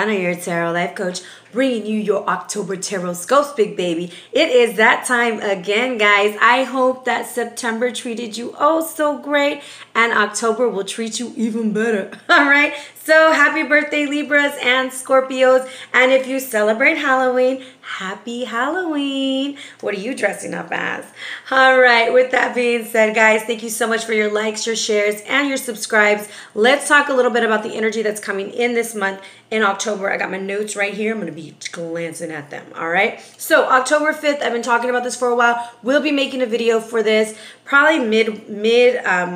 Giordano, your tarot life coach, bringing you your October tarot scopes, big baby. It is that time again, guys. I hope that September treated you oh so great, and October will treat you even better. All right. So happy birthday, Libras and Scorpios. And if you celebrate Halloween, happy Halloween. What are you dressing up as? All right. With that being said, guys, thank you so much for your likes, your shares, and your subscribes. Let's talk a little bit about the energy that's coming in this month in October. I got my notes right here. I'm going to be glancing at them. All right. So October 5th, I've been talking about this for a while. We'll be making a video for this probably mid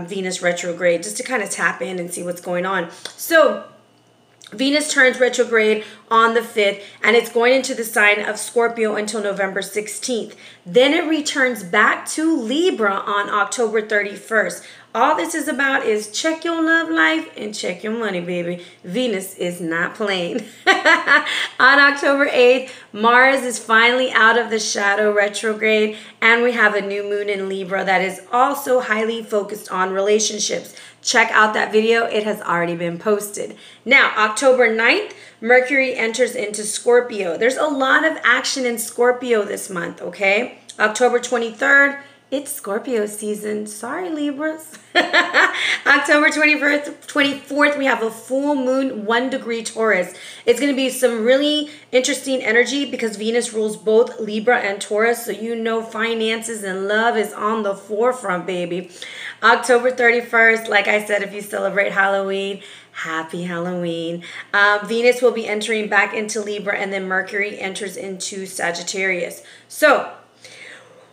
Venus retrograde, just to kind of tap in and see what's going on. So Venus turns retrograde on the 5th, and it's going into the sign of Scorpio until November 16th. Then it returns back to Libra on October 31st. All this is about is check your love life and check your money, baby. Venus is not playing. On October 8th, Mars is finally out of the shadow retrograde, and we have a new moon in Libra that is also highly focused on relationships. Check out that video. It has already been posted. Now, October 9th, Mercury enters into Scorpio. There's a lot of action in Scorpio this month, okay? October 23rd, it's Scorpio season. Sorry, Libras. October 24th, we have a full moon, 1 degree Taurus. It's going to be some really interesting energy because Venus rules both Libra and Taurus. So you know finances and love is on the forefront, baby. October 31st, like I said, if you celebrate Halloween, happy Halloween. Venus will be entering back into Libra, and then Mercury enters into Sagittarius. So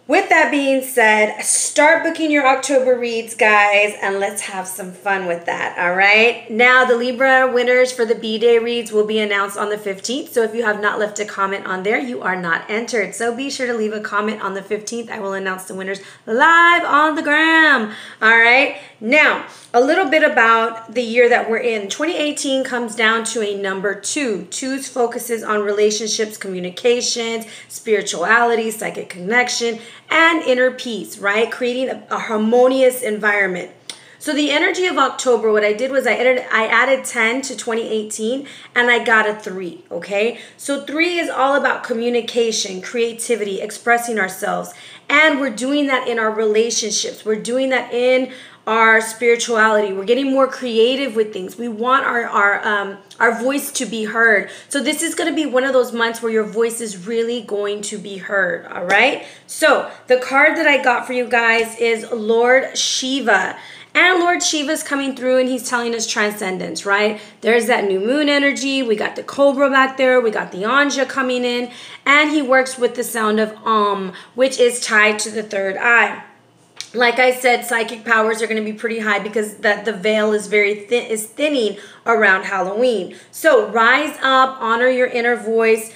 with that being said, start booking your October reads, guys, and let's have some fun with that, all right? Now, the Libra winners for the B-Day reads will be announced on the 15th, so if you have not left a comment on there, you are not entered. So be sure to leave a comment on the 15th. I will announce the winners live on the gram, all right? Now, a little bit about the year that we're in. 2018 comes down to a number 2. 2's focuses on relationships, communications, spirituality, psychic connection, and inner peace, right? Creating a harmonious environment. So the energy of October, what I did was I added 10 to 2018, and I got a 3, okay? So 3 is all about communication, creativity, expressing ourselves, and we're doing that in our relationships. We're doing that in our spirituality. We're getting more creative with things. We want our voice to be heard. So this is going to be one of those months where your voice is really going to be heard, all right? So the card that I got for you guys is Lord Shiva. And Lord Shiva's coming through, and he's telling us transcendence, right? There's that new moon energy. We got the Cobra back there. We got the Anja coming in. And he works with the sound of which is tied to the third eye. Like I said, psychic powers are going to be pretty high because the veil is is thinning around Halloween. So rise up, honor your inner voice.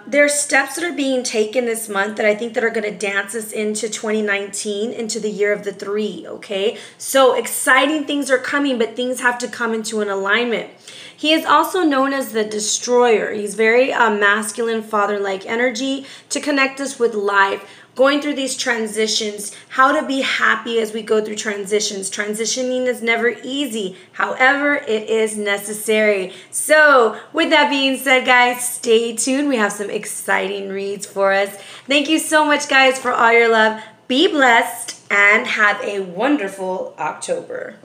There's steps that are being taken this month that I think that are going to dance us into 2019, into the year of the 3, okay? So exciting things are coming, but things have to come into an alignment. He is also known as the destroyer. He's very masculine, father-like energy to connect us with life. Going through these transitions, how to be happy as we go through transitions. Transitioning is never easy. However, it is necessary. So with that being said, guys, stay tuned. We have some exciting reads for us. Thank you so much, guys, for all your love. Be blessed and have a wonderful October.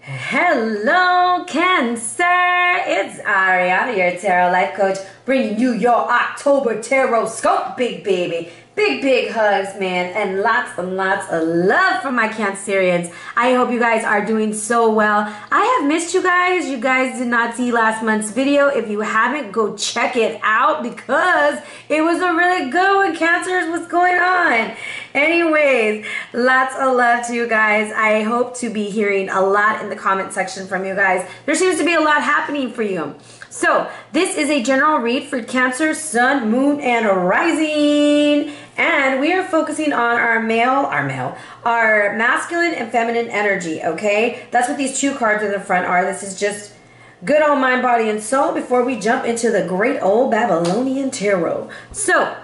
Hello, Cancer. It's Ariana, your tarot life coach, bringing you your October tarot scope, big baby. Big hugs, man, and lots of love from my Cancerians. I hope you guys are doing so well. I have missed you guys. You guys did not see last month's video. If you haven't, go check it out because it was a really good one. Cancers, what's going on? Anyways, lots of love to you guys. I hope to be hearing a lot in the comment section from you guys. There seems to be a lot happening for you. So this is a general read for Cancer, Sun, Moon, and Rising. And we are focusing on our masculine and feminine energy, okay? That's what these 2 cards in the front are. This is just good old mind, body, and soul before we jump into the great old Babylonian tarot. So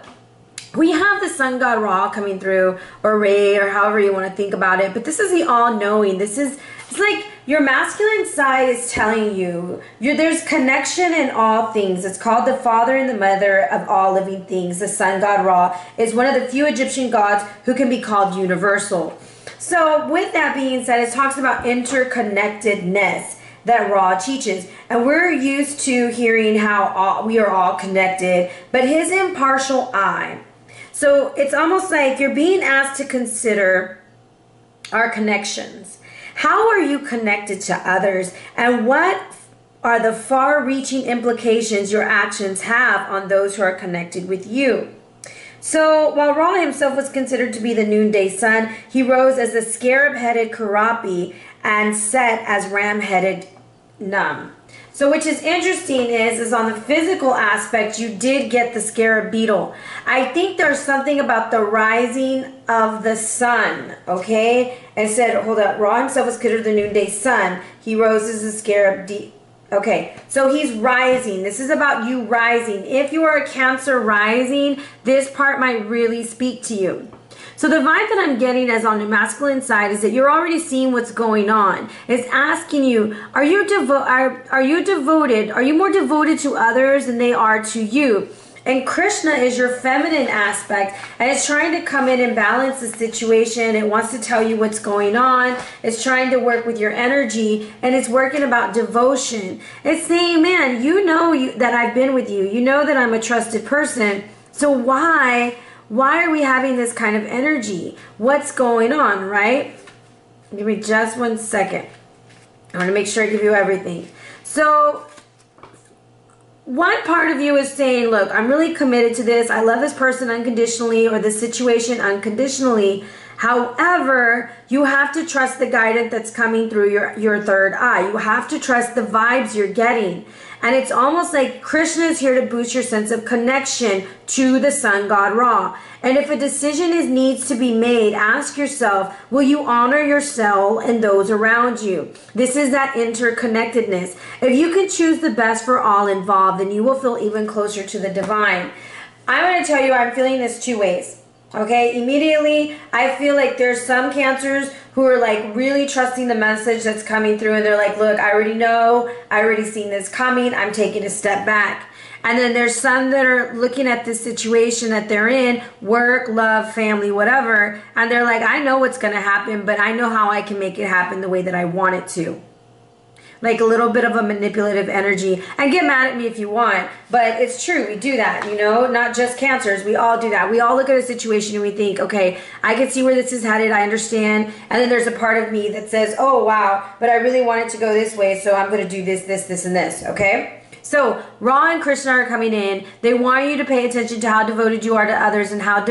we have the sun god Ra coming through, or Ray, or however you want to think about it. But this is the all-knowing. This is It's like your masculine side is telling you there's connection in all things. It's called the father and the mother of all living things. The sun god Ra is one of the few Egyptian gods who can be called universal. So with that being said, it talks about interconnectedness that Ra teaches. And we're used to hearing how we are all connected, but his impartial eye. So it's almost like you're being asked to consider our connections. How are you connected to others? And what are the far-reaching implications your actions have on those who are connected with you? So while Ra himself was considered to be the noonday sun, he rose as the scarab-headed Karapi and set as ram-headed Num. So which is interesting is on the physical aspect, you did get the scarab beetle. I think there's something about the rising of the sun, okay? And it said, hold up, Ra himself was considered the noonday sun. He rose as the scarab okay, so he's rising. This is about you rising. If you are a Cancer rising, this part might really speak to you. So the vibe that I'm getting as on the masculine side is that you're already seeing what's going on. It's asking you, are you devoted? Are you more devoted to others than they are to you? And Krishna is your feminine aspect, and it's trying to come in and balance the situation. It wants to tell you what's going on. It's trying to work with your energy, and it's working about devotion. It's saying, man, you know that I've been with you. You know that I'm a trusted person. So why are we having this kind of energy? What's going on, right? Give me just 1 second. I want to make sure I give you everything. So one part of you is saying, look, I'm really committed to this. I love this person unconditionally or the situation unconditionally. However, you have to trust the guidance that's coming through your third eye. You have to trust the vibes you're getting. And it's almost like Krishna is here to boost your sense of connection to the sun god Ra. And if a decision needs to be made, ask yourself, will you honor yourself and those around you? This is that interconnectedness. If you can choose the best for all involved, then you will feel even closer to the divine. I'm going to tell you, I'm feeling this 2 ways. Okay, immediately I feel like there's some Cancers who are like really trusting the message that's coming through, and they're like, look, I already know, I already seen this coming, I'm taking a step back. And then there's some that are looking at this situation that they're in, work, love, family, whatever, and they're like, I know what's going to happen, but I know how I can make it happen the way that I want it to. Like a little bit of a manipulative energy. And get mad at me if you want, but it's true. We do that, you know, not just Cancers. We all do that. We all look at a situation and we think, okay, I can see where this is headed. I understand. And then there's a part of me that says, oh, wow, but I really want it to go this way. So I'm going to do this, this, and this. Okay. So Ra and Krishna are coming in. They want you to pay attention to how devoted you are to others and how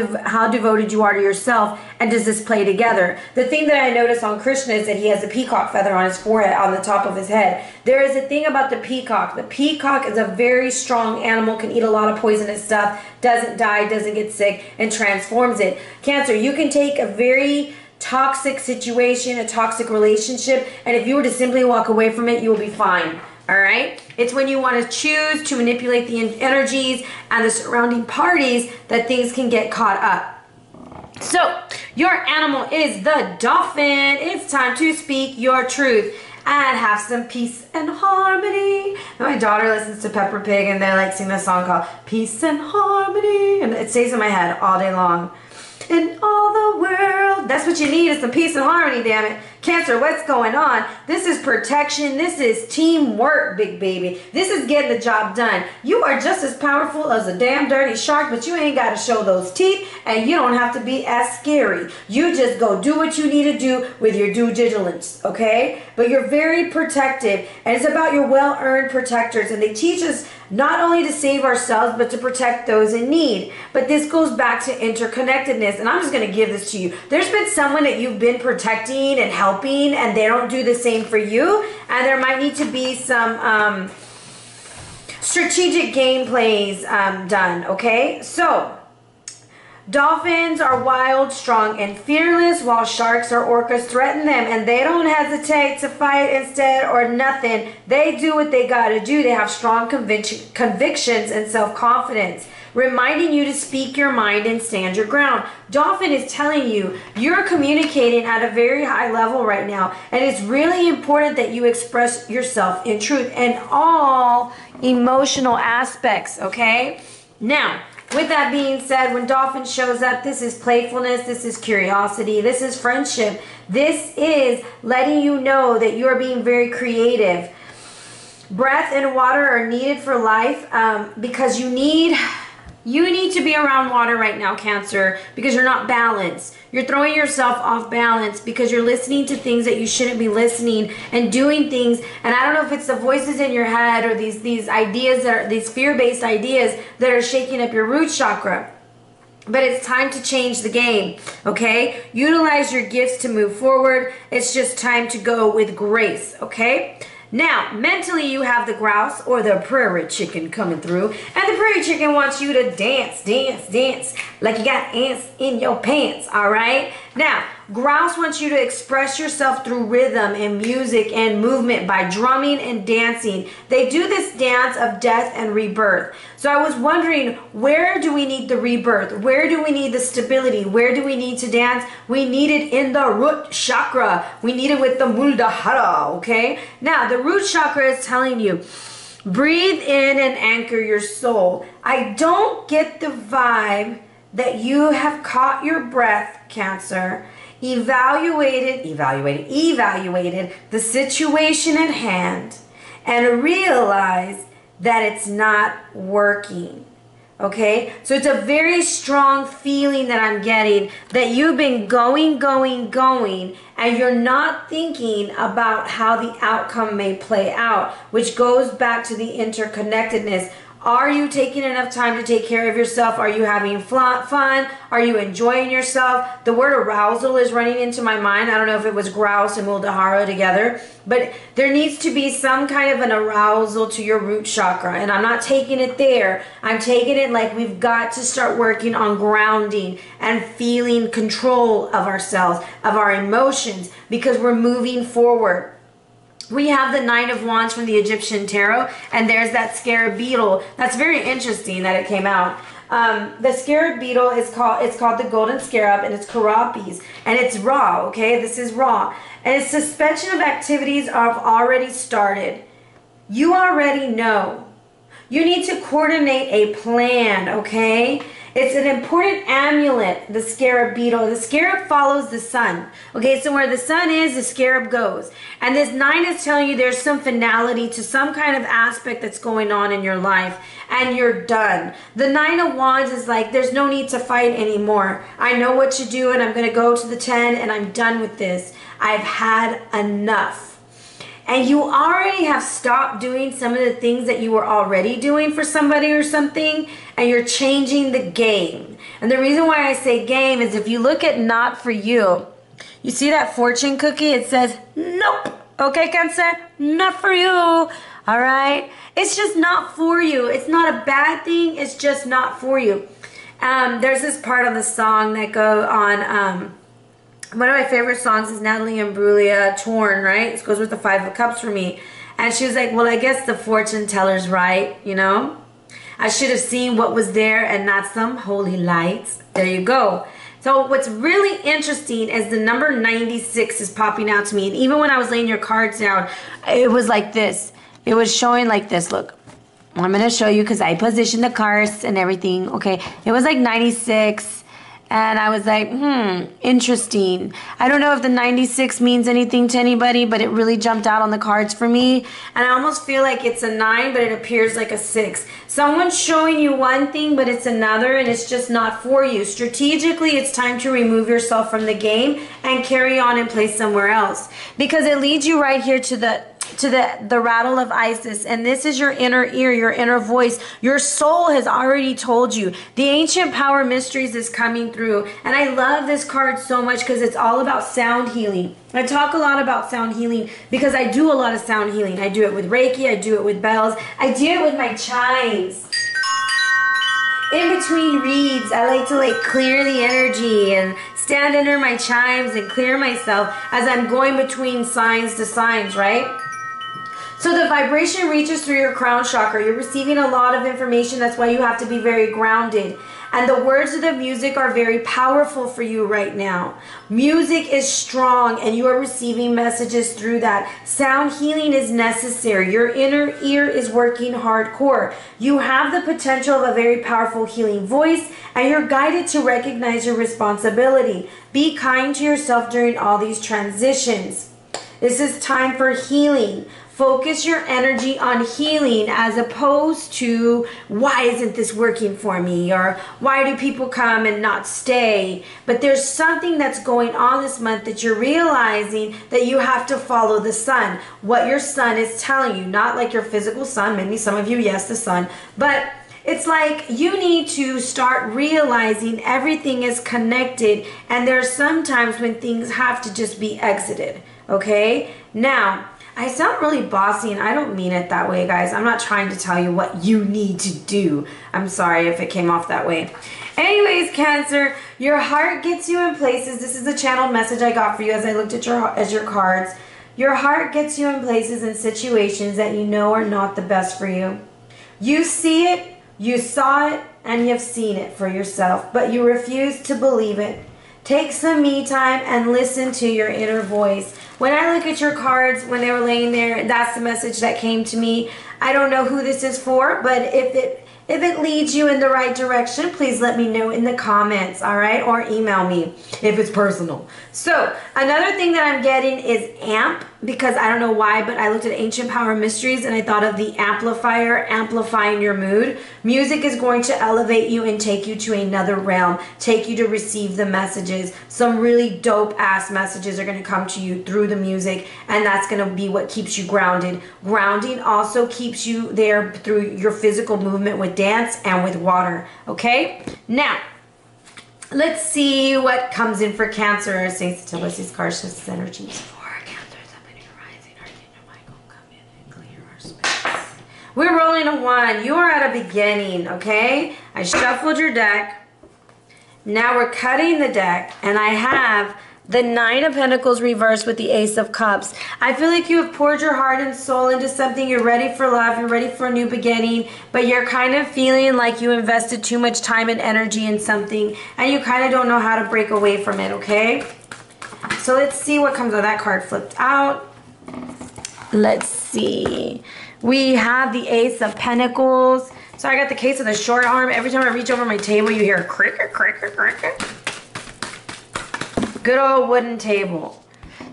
devoted you are to yourself. And does this play together? The thing that I notice on Krishna is that he has a peacock feather on his forehead, on the top of his head. There is a thing about the peacock. The peacock is a very strong animal, can eat a lot of poisonous stuff, doesn't die, doesn't get sick, and transforms it. Cancer, you can take a very toxic situation, a toxic relationship, and if you were to simply walk away from it, you will be fine. All right? It's when you want to choose to manipulate the energies and the surrounding parties that things can get caught up. So, your animal is the dolphin. It's time to speak your truth and have some peace and harmony. My daughter listens to Peppa Pig and they like sing this song called Peace and Harmony. And it stays in my head all day long. In all the world, that's what you need, is some peace and harmony, damn it. Cancer, what's going on? This is protection. This is teamwork, big baby. This is getting the job done. You are just as powerful as a damn dirty shark, but you ain't got to show those teeth, and you don't have to be as scary. You just go do what you need to do with your due diligence, okay? But you're very protective, and it's about your well-earned protectors, and they teach us not only to save ourselves, but to protect those in need. But this goes back to interconnectedness, and I'm just going to give this to you. There's been someone that you've been protecting and helping, and they don't do the same for you, and there might need to be some strategic game plays done, okay? So, Dolphins are wild, strong, and fearless, while sharks or orcas threaten them, and they don't hesitate to fight instead or nothing. They do what they gotta do. They have strong convictions and self-confidence, reminding you to speak your mind and stand your ground. Dolphin is telling you you're communicating at a very high level right now, and it's really important that you express yourself in truth and all emotional aspects, okay? Now, with that being said, when Dolphin shows up, this is playfulness, this is curiosity, this is friendship. This is letting you know that you're being very creative. Breath and water are needed for life because you need to be around water right now, Cancer, because you're not balanced. You're throwing yourself off balance because you're listening to things that you shouldn't be listening and doing things. And I don't know if it's the voices in your head or these ideas that are these fear-based ideas that are shaking up your root chakra. But it's time to change the game, okay? Utilize your gifts to move forward. It's just time to go with grace, okay? Now, mentally, you have the grouse or the prairie chicken coming through. And the prairie chicken wants you to dance, dance, dance like you got ants in your pants, all right? Now, grouse wants you to express yourself through rhythm and music and movement by drumming and dancing. They do this dance of death and rebirth. So I was wondering, where do we need the rebirth? Where do we need the stability? Where do we need to dance? We need it in the root chakra. We need it with the Muladhara, okay? Now, the root chakra is telling you, breathe in and anchor your soul. I don't get the vibe that you have caught your breath, Cancer, evaluated the situation at hand, and realized that it's not working. Okay, so it's a very strong feeling that I'm getting that you've been going, and you're not thinking about how the outcome may play out, which goes back to the interconnectedness. Are you taking enough time to take care of yourself? Are you having fun? Are you enjoying yourself? The word arousal is running into my mind. I don't know if it was grouse and Muladhara together, but there needs to be some kind of an arousal to your root chakra. And I'm not taking it there. I'm taking it like we've got to start working on grounding and feeling control of ourselves, of our emotions, because we're moving forward. We have the Nine of Wands from the Egyptian Tarot, and there's that scarab beetle. That's very interesting that it came out. The scarab beetle is called the golden scarab, and it's Karapis, and it's raw, okay? This is raw. And its suspension of activities have already started. You already know. You need to coordinate a plan, okay? It's an important amulet, the scarab beetle. The scarab follows the sun. Okay, so where the sun is, the scarab goes. And this 9 is telling you there's some finality to some kind of aspect that's going on in your life. And you're done. The 9 of Wands is like, there's no need to fight anymore. I know what to do, and I'm going to go to the 10, and I'm done with this. I've had enough. And you already have stopped doing some of the things that you were already doing for somebody or something, and you're changing the game. And the reason why I say game is if you look at not for you, you see that fortune cookie? It says, nope. Okay, Cancer? Not for you. All right? It's just not for you. It's not a bad thing. It's just not for you. There's this part of the song that go on... one of my favorite songs is Natalie Imbruglia, Torn, right? This goes with the 5 of Cups for me. And she was like, well, I guess the fortune teller's right, you know? I should have seen what was there and not some holy lights. There you go. So what's really interesting is the number 96 is popping out to me. And even when I was laying your cards down, it was like this. It was showing like this. Look, I'm going to show you because I positioned the cards and everything. Okay, it was like 96. And I was like, interesting. I don't know if the 96 means anything to anybody, but it really jumped out on the cards for me. And I almost feel like it's a 9, but it appears like a 6. Someone's showing you one thing, but it's another, and it's just not for you. Strategically, it's time to remove yourself from the game and carry on and play somewhere else. Because it leads you right here to the rattle of Isis, and this is your inner ear, your inner voice. Your soul has already told you. The ancient power mysteries is coming through, and I love this card so much because it's all about sound healing. I talk a lot about sound healing because I do a lot of sound healing. I do it with Reiki, I do it with bells, I do it with my chimes. In between reads, I like to like clear the energy and stand under my chimes and clear myself as I'm going between signs to signs, right? So the vibration reaches through your crown chakra. You're receiving a lot of information. That's why you have to be very grounded. And the words of the music are very powerful for you right now. Music is strong and you are receiving messages through that. Sound healing is necessary. Your inner ear is working hardcore. You have the potential of a very powerful healing voice and you're guided to recognize your responsibility. Be kind to yourself during all these transitions. This is time for healing. Focus your energy on healing as opposed to why isn't this working for me or why do people come and not stay. But there's something that's going on this month that you're realizing that you have to follow the sun. What your sun is telling you, not like your physical sun, maybe some of you, yes, the sun, but it's like you need to start realizing everything is connected and there's sometimes when things have to just be exited, okay? Now, I sound really bossy and I don't mean it that way, guys. I'm not trying to tell you what you need to do. I'm sorry if it came off that way. Anyways, Cancer, your heart gets you in places. This is a channeled message I got for you as I looked at your cards. Your heart gets you in places and situations that you know are not the best for you. You see it, you saw it, and you've seen it for yourself, but you refuse to believe it. Take some me time and listen to your inner voice. When I look at your cards, when they were laying there, that's the message that came to me. I don't know who this is for, but if it leads you in the right direction, please let me know in the comments, all right? Or email me if it's personal. So another thing that I'm getting is amp, because I don't know why, but I looked at Ancient Power Mysteries and I thought of the amplifier amplifying your mood. Music is going to elevate you and take you to another realm, take you to receive the messages. Some really dope ass messages are going to come to you through the music, and that's going to be what keeps you grounded. Grounding also keeps you there through your physical movement with dance and with water, okay? Now, let's see what comes in for Cancer. Saints, tell us these cards, just energies for Cancer. Somebody rising, Archangel Michael, come in and clear our space. We're rolling a 1. You are at a beginning, okay? I shuffled your deck. Now we're cutting the deck, and I have the 9 of Pentacles reversed with the Ace of Cups. I feel like you have poured your heart and soul into something. You're ready for love. You're ready for a new beginning. But you're kind of feeling like you invested too much time and energy in something. And you kind of don't know how to break away from it, okay? So let's see what comes out. That card flipped out. Let's see. We have the Ace of Pentacles. So I got the case of the short arm. Every time I reach over my table, you hear a cricket, cricket, cricket. Good old wooden table.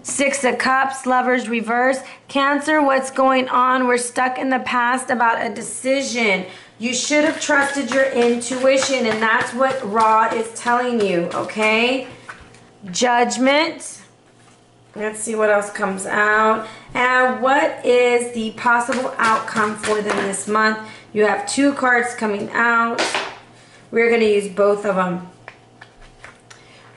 6 of Cups, Lovers reverse. Cancer, what's going on? We're stuck in the past about a decision. You should have trusted your intuition, and that's what Ra is telling you, okay? Judgment. Let's see what else comes out. And what is the possible outcome for them this month? You have 2 cards coming out. We're going to use both of them.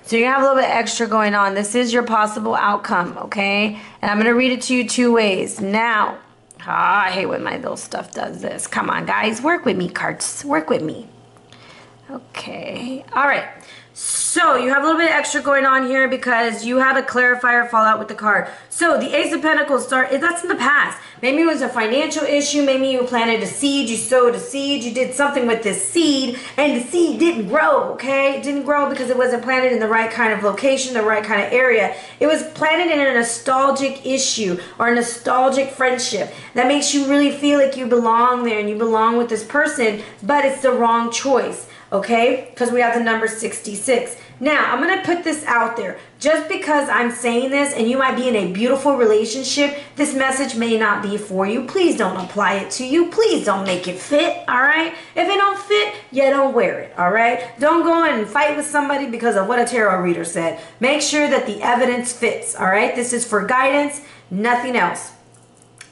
So you have a little bit extra going on. This is your possible outcome, okay? And I'm going to read it to you 2 ways. Now, I hate when my little stuff does this. Come on, guys. Work with me, cards. Work with me. Okay. All right. So you have a little bit extra going on here because you had a clarifier fall out with the card. So the Ace of Pentacles, that's in the past. Maybe it was a financial issue. Maybe you planted a seed. You sowed a seed. You did something with this seed and the seed didn't grow, okay? It didn't grow because it wasn't planted in the right kind of location, the right kind of area. It was planted in a nostalgic issue or a nostalgic friendship that makes you really feel like you belong there and you belong with this person, but it's the wrong choice. Okay, because we have the number 66. Now, I'm going to put this out there. Just because I'm saying this and you might be in a beautiful relationship, this message may not be for you. Please don't apply it to you. Please don't make it fit, all right? If it don't fit, you don't wear it, all right? Don't go and fight with somebody because of what a tarot reader said. Make sure that the evidence fits, all right? This is for guidance, nothing else.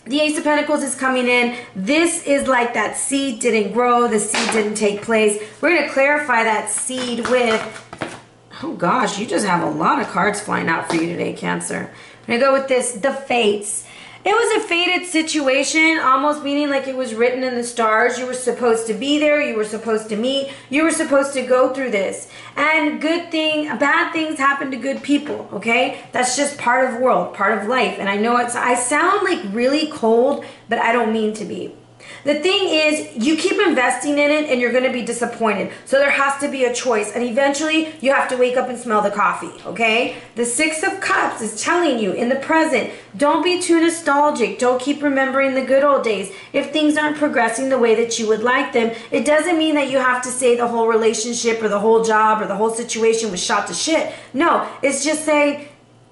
The Ace of Pentacles is coming in. This is like that seed didn't grow. The seed didn't take place. We're going to clarify that seed with, oh gosh, you just have a lot of cards flying out for you today, Cancer. I'm going to go with this, the Fates. It was a fated situation, almost meaning like it was written in the stars. You were supposed to be there. You were supposed to meet. You were supposed to go through this. And bad things happen to good people, okay? That's just part of the world, part of life. And I know I sound like really cold, but I don't mean to be. The thing is, you keep investing in it and you're going to be disappointed. So there has to be a choice. And eventually, you have to wake up and smell the coffee, okay? The Six of Cups is telling you in the present, don't be too nostalgic. Don't keep remembering the good old days. If things aren't progressing the way that you would like them, it doesn't mean that you have to say the whole relationship or the whole job or the whole situation was shot to shit. No, it's just saying,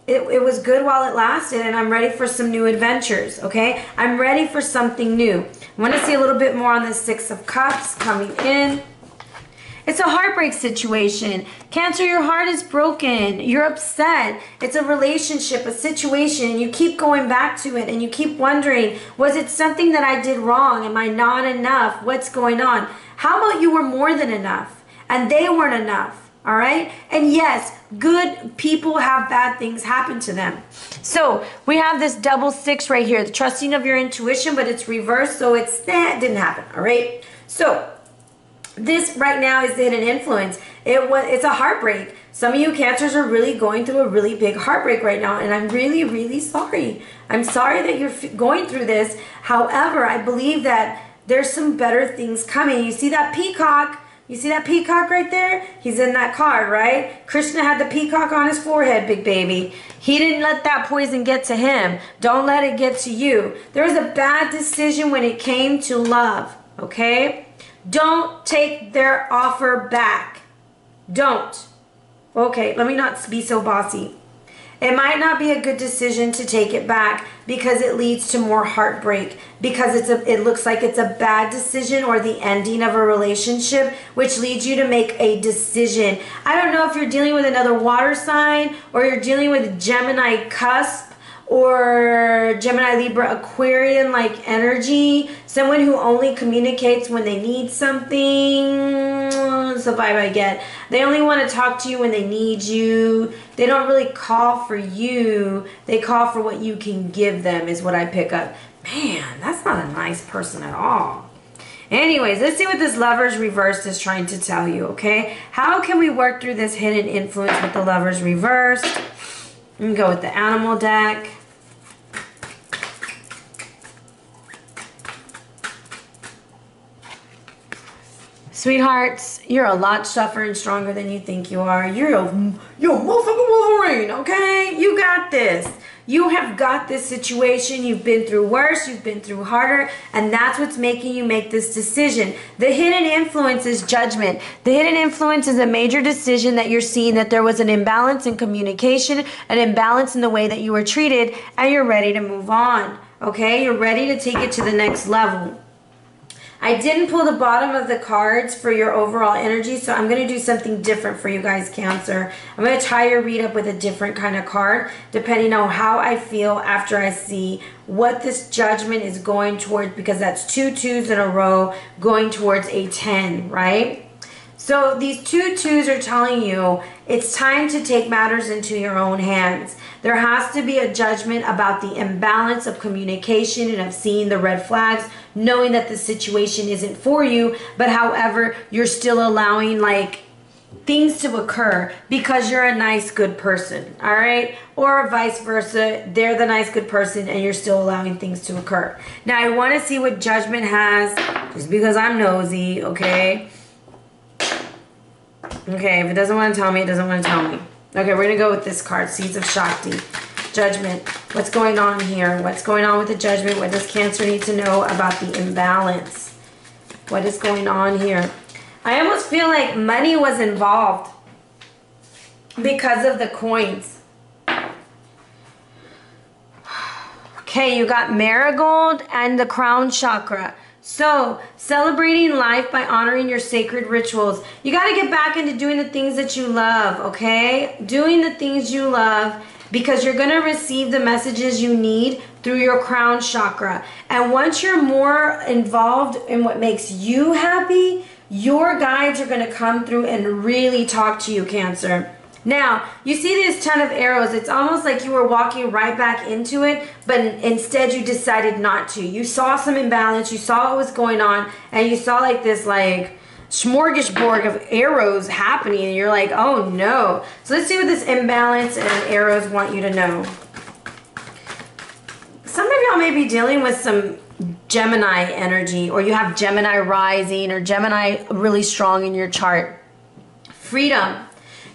it was good while it lasted, and I'm ready for some new adventures, okay? I'm ready for something new. I want to see a little bit more on the Six of Cups coming in. It's a heartbreak situation. Cancer, your heart is broken. You're upset. It's a relationship, a situation, and you keep going back to it, and you keep wondering, was it something that I did wrong? Am I not enough? What's going on? How about you were more than enough, and they weren't enough? All right. And yes, good people have bad things happen to them. So we have this double six right here, the trusting of your intuition, but it's reversed. So it didn't happen. All right. So this right now is the hidden influence. It's a heartbreak. Some of you Cancers are really going through a really big heartbreak right now. And I'm really, really sorry. I'm sorry that you're going through this. However, I believe that there's some better things coming. You see that peacock? You see that peacock right there? He's in that card, right? Krishna had the peacock on his forehead, big baby. He didn't let that poison get to him. Don't let it get to you. There was a bad decision when it came to love, okay? Don't take their offer back. Don't. Okay, let me not be so bossy. It might not be a good decision to take it back because it leads to more heartbreak, because it looks like it's a bad decision or the ending of a relationship, which leads you to make a decision. I don't know if you're dealing with another water sign, or you're dealing with Gemini cusp, or Gemini, Libra, Aquarian like energy, someone who only communicates when they need something. That's the vibe I get. They only want to talk to you when they need you. They don't really call for you. They call for what you can give them, is what I pick up. Man, that's not a nice person at all. Anyways, let's see what this Lovers reversed is trying to tell you, okay? How can we work through this hidden influence with the Lovers reversed? I'm going to go with the Animal deck. Sweethearts, you're a lot tougher and stronger than you think you are. You're a motherfucking Wolverine, okay? You got this. You have got this situation. You've been through worse. You've been through harder. And that's what's making you make this decision. The hidden influence is judgment. The hidden influence is a major decision that you're seeing that there was an imbalance in communication, an imbalance in the way that you were treated, and you're ready to move on, okay? You're ready to take it to the next level. I didn't pull the bottom of the cards for your overall energy, so I'm going to do something different for you guys, Cancer. I'm going to tie your read up with a different kind of card, depending on how I feel after I see what this judgment is going towards, because that's 2 2s in a row going towards a 10, right? So these 2 2s are telling you it's time to take matters into your own hands. There has to be a judgment about the imbalance of communication and of seeing the red flags, knowing that the situation isn't for you, but however, you're still allowing like things to occur because you're a nice, good person, all right? Or vice versa, they're the nice, good person and you're still allowing things to occur. Now, I want to see what judgment has, just because I'm nosy, okay? Okay, if it doesn't want to tell me, it doesn't want to tell me. Okay, we're going to go with this card, Seeds of Shakti. Judgment. What's going on here? What's going on with the judgment? What does Cancer need to know about the imbalance? What is going on here? I almost feel like money was involved because of the coins. Okay, you got Marigold and the Crown Chakra. So, celebrating life by honoring your sacred rituals. You got to get back into doing the things that you love, okay? Doing the things you love, because you're going to receive the messages you need through your crown chakra. And once you're more involved in what makes you happy, your guides are going to come through and really talk to you, Cancer. Now, you see this ton of arrows. It's almost like you were walking right back into it, but instead you decided not to. You saw some imbalance, you saw what was going on, and you saw like this like smorgasbord of arrows happening, and you're like, oh no. So let's see what this imbalance and arrows want you to know. Some of y'all may be dealing with some Gemini energy, or you have Gemini rising or Gemini really strong in your chart. Freedom.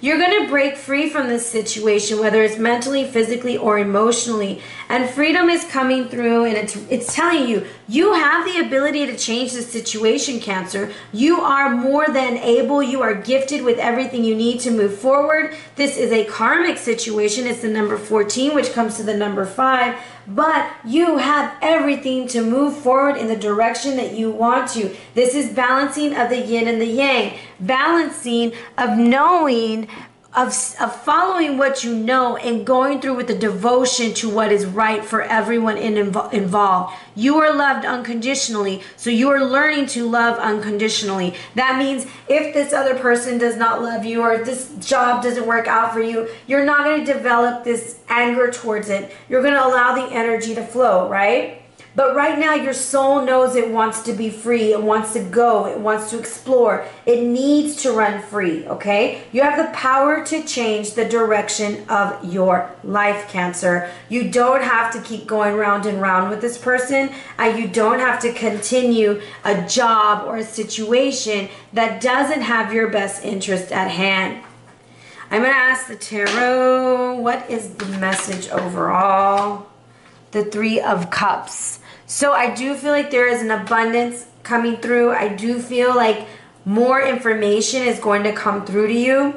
You're going to break free from this situation, whether it's mentally, physically, or emotionally. And freedom is coming through, and it's telling you, you have the ability to change the situation, Cancer. You are more than able. You are gifted with everything you need to move forward. This is a karmic situation. It's the number 14, which comes to the number 5. But you have everything to move forward in the direction that you want to. This is balancing of the yin and the yang. Balancing of knowing, of following what you know and going through with the devotion to what is right for everyone involved. You are loved unconditionally, so you are learning to love unconditionally. That means if this other person does not love you, or if this job doesn't work out for you, you're not going to develop this anger towards it. You're going to allow the energy to flow, right? But right now, your soul knows it wants to be free. It wants to go. It wants to explore. It needs to run free, okay? You have the power to change the direction of your life, Cancer. You don't have to keep going round and round with this person. And you don't have to continue a job or a situation that doesn't have your best interest at hand. I'm going to ask the tarot, what is the message overall? The 3 of Cups. So I do feel like there is an abundance coming through. I do feel like more information is going to come through to you.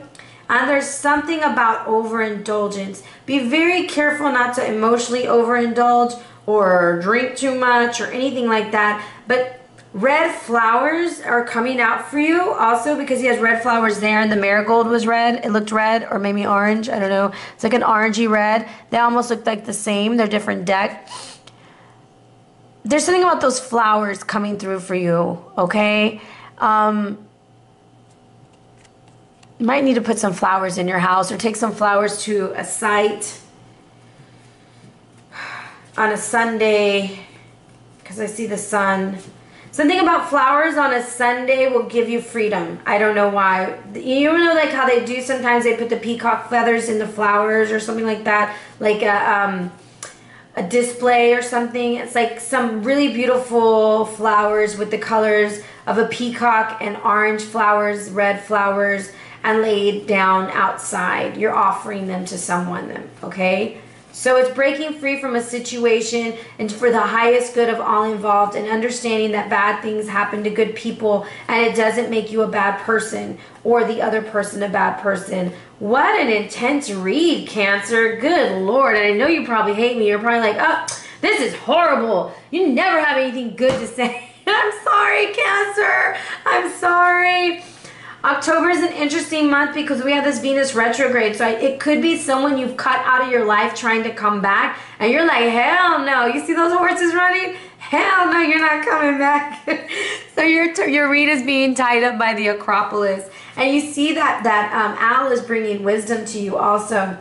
And there's something about overindulgence. Be very careful not to emotionally overindulge or drink too much or anything like that. But red flowers are coming out for you also, because he has red flowers there, and the marigold was red. It looked red, or maybe orange. I don't know. It's like an orangey red. They almost look like the same. They're different deck. There's something about those flowers coming through for you, okay? You might need to put some flowers in your house, or take some flowers to a site on a Sunday, because I see the sun. Something about flowers on a Sunday will give you freedom. I don't know why. You know, like how they do sometimes, they put the peacock feathers in the flowers or something like that, like a display or something. It's like some really beautiful flowers with the colors of a peacock and orange flowers, red flowers, and laid down outside. You're offering them to someone, okay? So it's breaking free from a situation and for the highest good of all involved, and understanding that bad things happen to good people, and it doesn't make you a bad person or the other person a bad person. What an intense read, Cancer. Good Lord. And I know you probably hate me. You're probably like, oh, this is horrible. You never have anything good to say. I'm sorry, Cancer. I'm sorry. October is an interesting month because we have this Venus retrograde. So it could be someone you've cut out of your life trying to come back. And you're like, hell no. You see those horses running? Hell no, you're not coming back. So your read is being tied up by the Acropolis. And you see that owl is bringing wisdom to you also.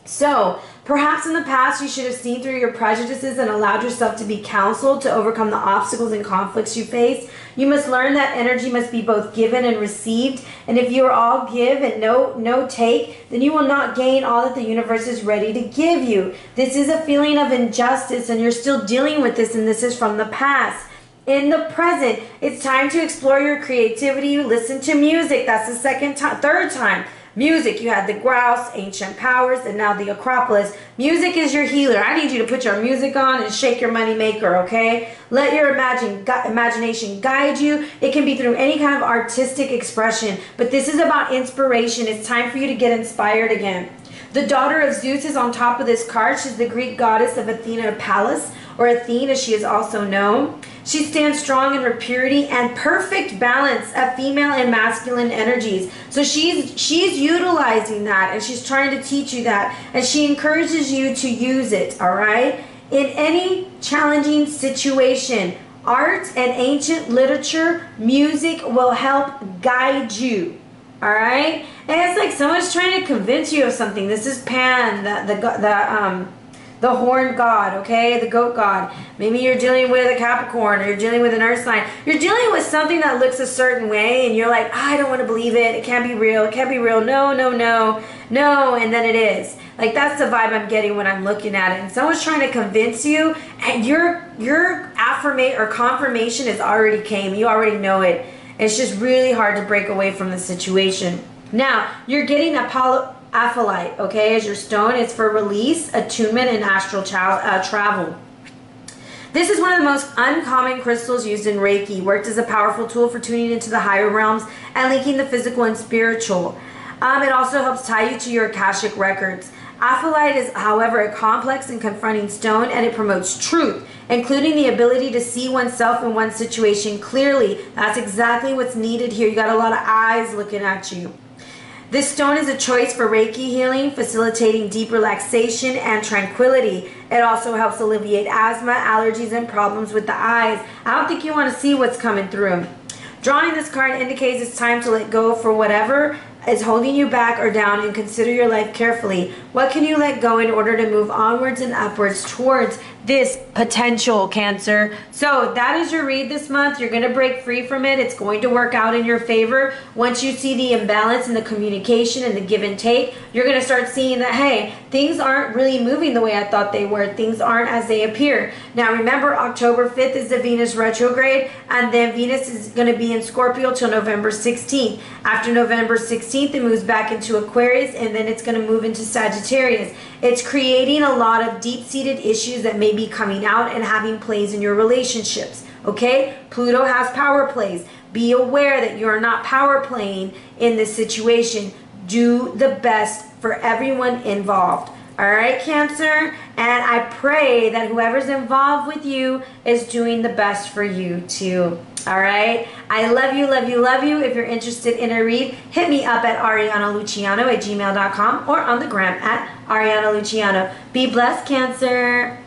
So perhaps in the past you should have seen through your prejudices and allowed yourself to be counseled to overcome the obstacles and conflicts you face. You must learn that energy must be both given and received. And if you are all give and no take, then you will not gain all that the universe is ready to give you. This is a feeling of injustice, and you're still dealing with this, and this is from the past. In the present, it's time to explore your creativity. Listen to music. That's the third time. Music, you had the grouse, ancient powers, and now the Acropolis. Music is your healer. I need you to put your music on and shake your money maker, okay? Let your imagination guide you. It can be through any kind of artistic expression, but this is about inspiration. It's time for you to get inspired again. The daughter of Zeus is on top of this card. She's the Greek goddess of Athena Pallas, or Athene as she is also known. She stands strong in her purity and perfect balance of female and masculine energies. So she's utilizing that, and she's trying to teach you that, and she encourages you to use it, all right? In any challenging situation, art and ancient literature, music will help guide you. All right, and it's like someone's trying to convince you of something. This is Pan, the horned god, okay, the goat god. Maybe you're dealing with a Capricorn, or you're dealing with an Earth sign. You're dealing with something that looks a certain way, and you're like, I don't want to believe it. It can't be real. It can't be real. No, no, no, no. And then it is. Like, that's the vibe I'm getting when I'm looking at it. And someone's trying to convince you, and your affirmation or confirmation is already came. You already know it. It's just really hard to break away from the situation. Now, you're getting apatite, okay, as your stone. It's for release, attunement, and astral travel. This is one of the most uncommon crystals used in Reiki. Worked as a powerful tool for tuning into the higher realms and linking the physical and spiritual. It also helps tie you to your Akashic records. Apatite is, however, a complex and confronting stone, and it promotes truth, including the ability to see oneself and one's situation clearly. That's exactly what's needed here. You got a lot of eyes looking at you. This stone is a choice for Reiki healing, facilitating deep relaxation and tranquility. It also helps alleviate asthma, allergies, and problems with the eyes. I don't think you want to see what's coming through. Drawing this card indicates it's time to let go for whatever is holding you back or down, and consider your life carefully. What can you let go in order to move onwards and upwards towards this potential, Cancer? So that is your read this month. You're going to break free from it. It's going to work out in your favor. Once you see the imbalance in the communication and the give and take, you're going to start seeing that, hey, things aren't really moving the way I thought they were. Things aren't as they appear. Now remember, October 5th is the Venus retrograde, and then Venus is going to be in Scorpio till November 16th. After November 16th, it moves back into Aquarius, and then it's going to move into Sagittarius. It's creating a lot of deep-seated issues that may be coming out and having plays in your relationships, okay? Pluto has power plays. Be aware that you're not power playing in this situation. Do the best for everyone involved. All right, Cancer? And I pray that whoever's involved with you is doing the best for you too. All right? I love you, love you, love you. If you're interested in a read, hit me up at arianaluciano@gmail.com or on the gram at Ariana Luciano. Be blessed, Cancer.